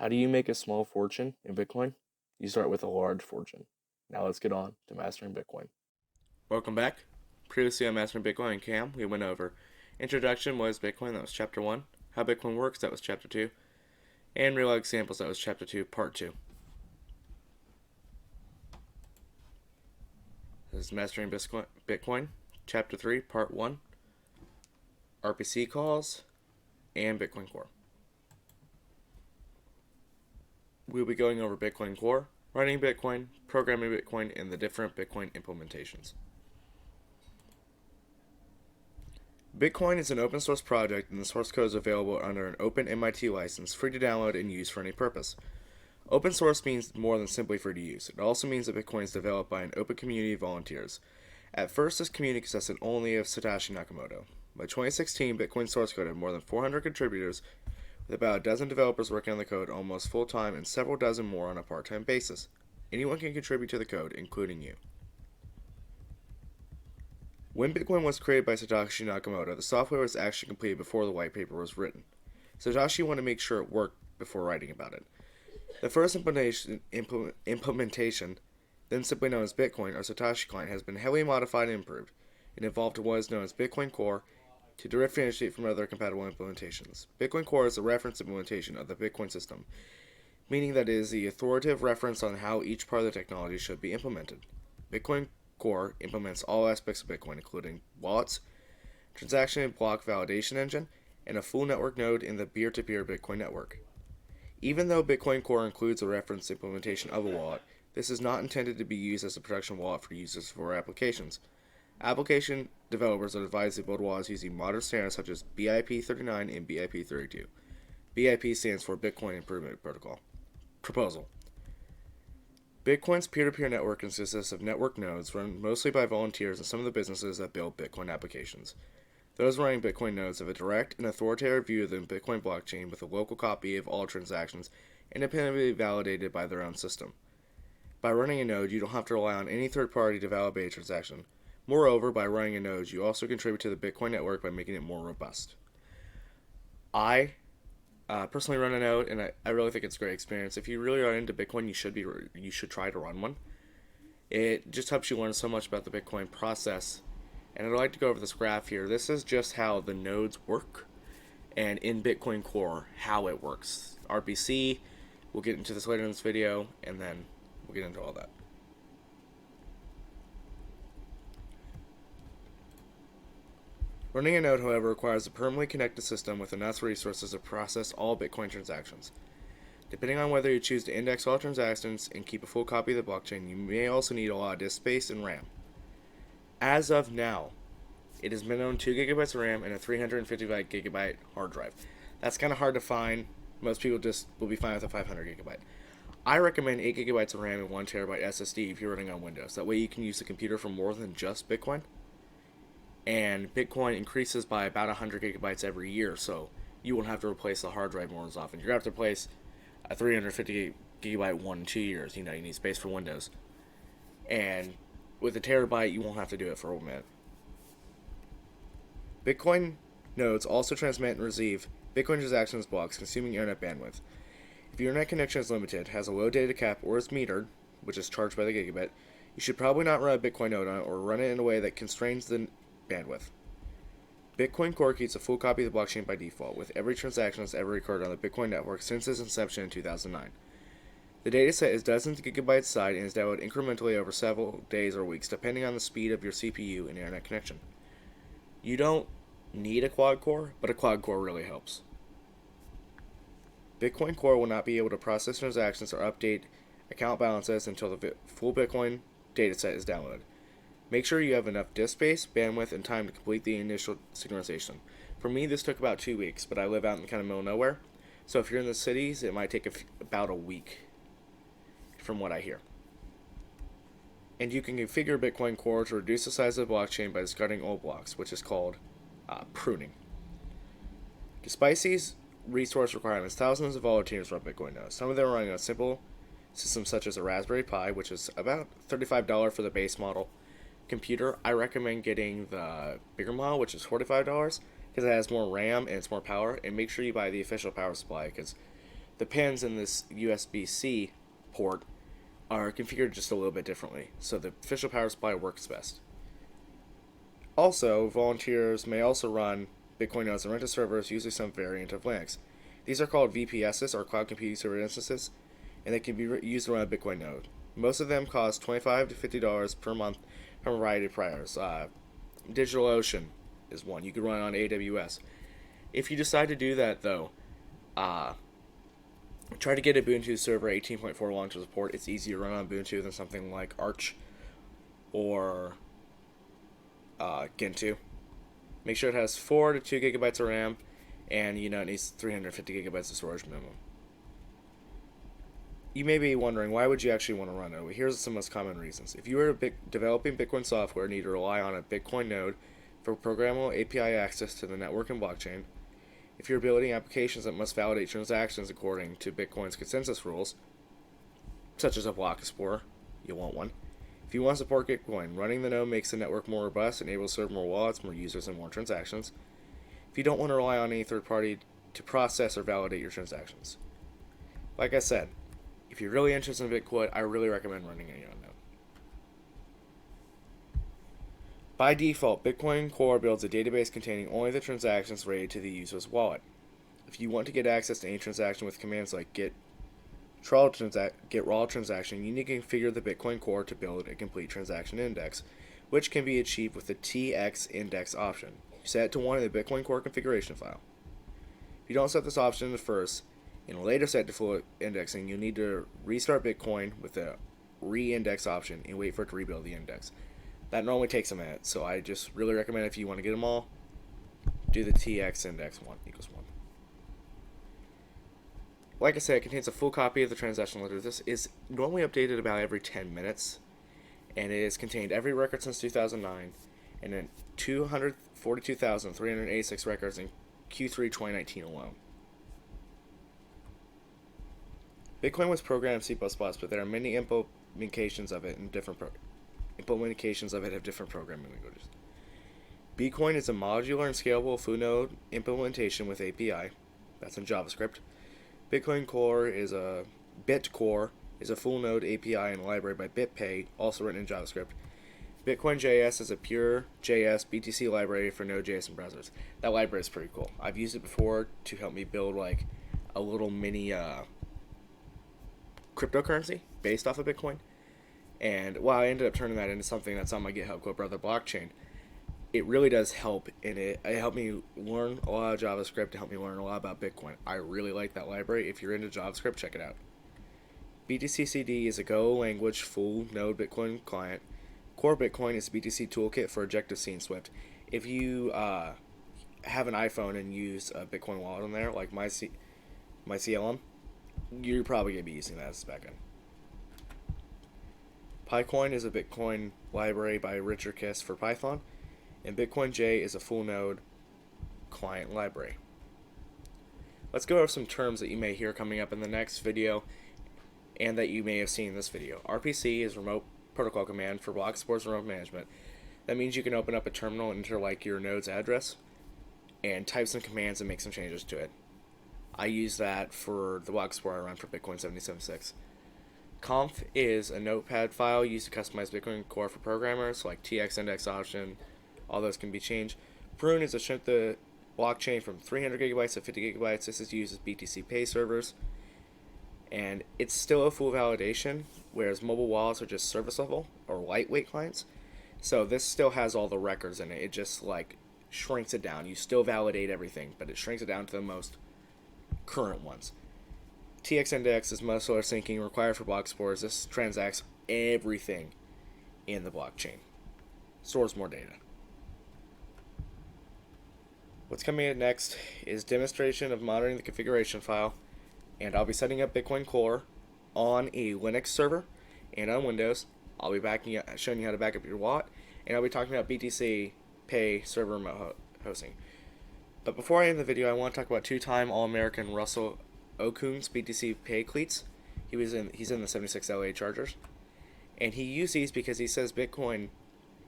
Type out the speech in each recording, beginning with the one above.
How do you make a small fortune in Bitcoin? You start with a large fortune. Now let's get on to mastering Bitcoin. Welcome back. Previously on Mastering Bitcoin and Cam, we went over Introduction was Bitcoin, that was Chapter 1. How Bitcoin Works, that was Chapter 2. And Real Examples, that was Chapter 2, Part 2. This is Mastering Bitcoin, Chapter 3, Part 1. RPC calls and Bitcoin Core. We'll be going over Bitcoin Core, running Bitcoin, programming Bitcoin, and the different Bitcoin implementations. Bitcoin is an open source project and the source code is available under an open MIT license, free to download and use for any purpose. Open source means more than simply free to use. It also means that Bitcoin is developed by an open community of volunteers. At first, this community consisted only of Satoshi Nakamoto. By 2016, Bitcoin source code had more than 400 contributors, with about a dozen developers working on the code almost full time and several dozen more on a part time basis. Anyone can contribute to the code, including you. When Bitcoin was created by Satoshi Nakamoto, the software was actually completed before the white paper was written. Satoshi wanted to make sure it worked before writing about it. The first implementation, then simply known as Bitcoin, or Satoshi client, has been heavily modified and improved. It evolved to what is known as Bitcoin Core to differentiate from other compatible implementations. Bitcoin Core is a reference implementation of the Bitcoin system, meaning that it is the authoritative reference on how each part of the technology should be implemented. Bitcoin Core implements all aspects of Bitcoin, including wallets, transaction and block validation engine, and a full network node in the peer-to-peer Bitcoin network. Even though Bitcoin Core includes a reference implementation of a wallet, this is not intended to be used as a production wallet for users for applications. Application developers are advised to build wallets using modern standards such as BIP39 and BIP32. BIP stands for Bitcoin Improvement Protocol. Proposal. Bitcoin's peer-to-peer network consists of network nodes run mostly by volunteers and some of the businesses that build Bitcoin applications. Those running Bitcoin nodes have a direct and authoritative view of the Bitcoin blockchain with a local copy of all transactions independently validated by their own system. By running a node, you don't have to rely on any third party to validate a transaction. Moreover, by running a node, you also contribute to the Bitcoin network by making it more robust. I personally run a node, and I really think it's a great experience. If you really are into Bitcoin, you should try to run one. It just helps you learn so much about the Bitcoin process. And I'd like to go over this graph here. This is just how the nodes work, and in Bitcoin Core, how it works. RPC, we'll get into this later in this video, and then we'll get into all that. Running a node, however, requires a permanently connected system with enough resources to process all Bitcoin transactions. Depending on whether you choose to index all transactions and keep a full copy of the blockchain, you may also need a lot of disk space and RAM. As of now, it is minimum 2 gigabytes of RAM and a 350 gigabyte hard drive. That's kind of hard to find. Most people just will be fine with a 500 gigabyte. I recommend 8 gigabytes of RAM and 1 terabyte SSD if you're running on Windows. That way you can use the computer for more than just Bitcoin. And Bitcoin increases by about 100 gigabytes every year, so you won't have to replace the hard drive more as often. You're going to have to replace a 350 gigabyte one in 2 years. You need space for Windows. And with a terabyte, you won't have to do it for a minute. Bitcoin nodes also transmit and receive Bitcoin transactions blocks, consuming internet bandwidth. If your internet connection is limited, has a low data cap, or is metered, which is charged by the gigabit, you should probably not run a Bitcoin node on it or run it in a way that constrains the bandwidth. Bitcoin Core keeps a full copy of the blockchain by default, with every transaction that's ever occurred on the Bitcoin network since its inception in 2009. The dataset is dozens of gigabytes size and is downloaded incrementally over several days or weeks, depending on the speed of your CPU and internet connection. You don't need a quad core, but a quad core really helps. Bitcoin Core will not be able to process transactions or update account balances until the full Bitcoin dataset is downloaded. Make sure you have enough disk space, bandwidth, and time to complete the initial synchronization. For me, this took about 2 weeks, but I live out in the kind of middle of nowhere, so if you're in the cities, it might take about a week, from what I hear. And you can configure Bitcoin Core to reduce the size of the blockchain by discarding old blocks, which is called pruning. Despite these resource requirements, thousands of volunteers run Bitcoin nodes. Some of them are running on simple systems such as a Raspberry Pi, which is about $35 for the base model computer. I recommend getting the bigger model, which is $45, because it has more RAM and it's more power. And make sure you buy the official power supply, because the pins in this USB-C port are configured just a little bit differently, so the official power supply works best. Also, volunteers may also run Bitcoin nodes on rented servers, usually some variant of Linux. These are called VPSs, or Cloud Computing Server Instances, and they can be used to run a Bitcoin node. Most of them cost $25 to $50 per month from a variety of providers. DigitalOcean is one. You can run on AWS. If you decide to do that, though, try to get Ubuntu Server 18.4 launcher support. It's easier to run on Ubuntu than something like Arch or Gentoo. Make sure it has 4 to 2 gigabytes of RAM, and it needs 350 gigabytes of storage minimum. You may be wondering, why would you actually want to run it? Well, here's some most common reasons. If you are developing Bitcoin software and need to rely on a Bitcoin node for programmable API access to the network and blockchain, if you're building applications that must validate transactions according to Bitcoin's consensus rules, such as a block explorer, you'll want one. If you want to support Bitcoin, running the node makes the network more robust and able to serve more wallets, more users, and more transactions. If you don't want to rely on any third party to process or validate your transactions. Like I said, if you're really interested in Bitcoin, I really recommend running a node. By default, Bitcoin Core builds a database containing only the transactions related to the user's wallet. If you want to get access to any transaction with commands like get raw transaction, you need to configure the Bitcoin Core to build a complete transaction index, which can be achieved with the TX index option. You set it to 1 in the Bitcoin Core configuration file. If you don't set this option at first, in a later set to full indexing, you'll need to restart Bitcoin with the re-index option and wait for it to rebuild the index. That normally takes a minute, so I just really recommend, if you want to get them all, do the TX index 1 equals 1. Like I said, it contains a full copy of the transaction ledger. This is normally updated about every 10 minutes, and it has contained every record since 2009, and then 242,386 records in Q3 2019 alone. Bitcoin was programmed in C++, but there are many implementations of it have different programming languages. Bitcoin is a modular and scalable full node implementation with API. That's in JavaScript. Bitcoin Core is a full node API and library by BitPay, also written in JavaScript. Bitcoin.js is a pure JS BTC library for Node.js and browsers. That library is pretty cool. I've used it before to help me build like a little mini cryptocurrency based off of Bitcoin. And while I ended up turning that into something that's on my GitHub called Brother Blockchain, it really does help, and it helped me learn a lot of JavaScript, to help me learn a lot about Bitcoin. I really like that library. If you're into JavaScript, check it out. BTC-CD is a Go language full node Bitcoin client. Core Bitcoin is a BTC toolkit for Objective-C and Swift. If you have an iPhone and use a Bitcoin wallet on there, like MyCLM, you're probably going to be using that as a backend. PyCoin is a Bitcoin library by Richard Kiss for Python, and BitcoinJ is a full node client library. Let's go over some terms that you may hear coming up in the next video and that you may have seen in this video. RPC is Remote Protocol Command for block explorers and remote management. That means you can open up a terminal and enter like your node's address and type some commands and make some changes to it. I use that for the block explorer I run for Bitcoin 77.6. Conf is a notepad file used to customize Bitcoin Core for programmers, like TX index option. All those can be changed. Prune is to shrink the blockchain from 300 gigabytes to 50 gigabytes. This is used as BTC Pay servers. And it's still a full validation, whereas mobile wallets are just service level or lightweight clients. So this still has all the records in it. It just like shrinks it down. You still validate everything, but it shrinks it down to the most current ones. TX index is muscular syncing required for block explorers. This transacts everything in the blockchain. Stores more data. What's coming in next is demonstration of monitoring the configuration file, and I'll be setting up Bitcoin Core on a Linux server and on Windows. I'll be showing you how to back up your wallet, and I'll be talking about BTC Pay server remote hosting. But before I end the video, I want to talk about two-time All-American Russell Okung's BTC Pay cleats. He's in the 76 LA Chargers, and he used these because he says Bitcoin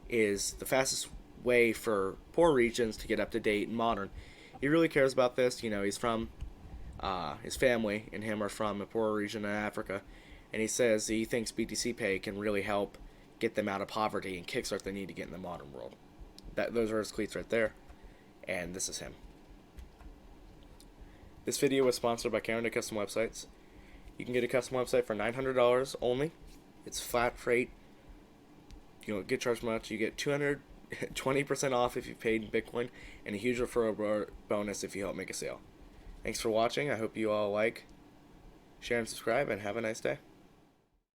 is the fastest way for poor regions to get up to date and modern. He really cares about this. He's from his family and him are from a poor region of Africa, and he says he thinks BTC Pay can really help get them out of poverty and kickstart the need to get in the modern world. Those are his cleats right there, and this is him. This video was sponsored by Canada Custom Websites. You can get a custom website for $900 only. It's flat freight. You don't get charged much. You get 20% off if you paid in Bitcoin, and a huge referral bonus if you help make a sale. Thanks for watching. I hope you all like, share, and subscribe, and have a nice day.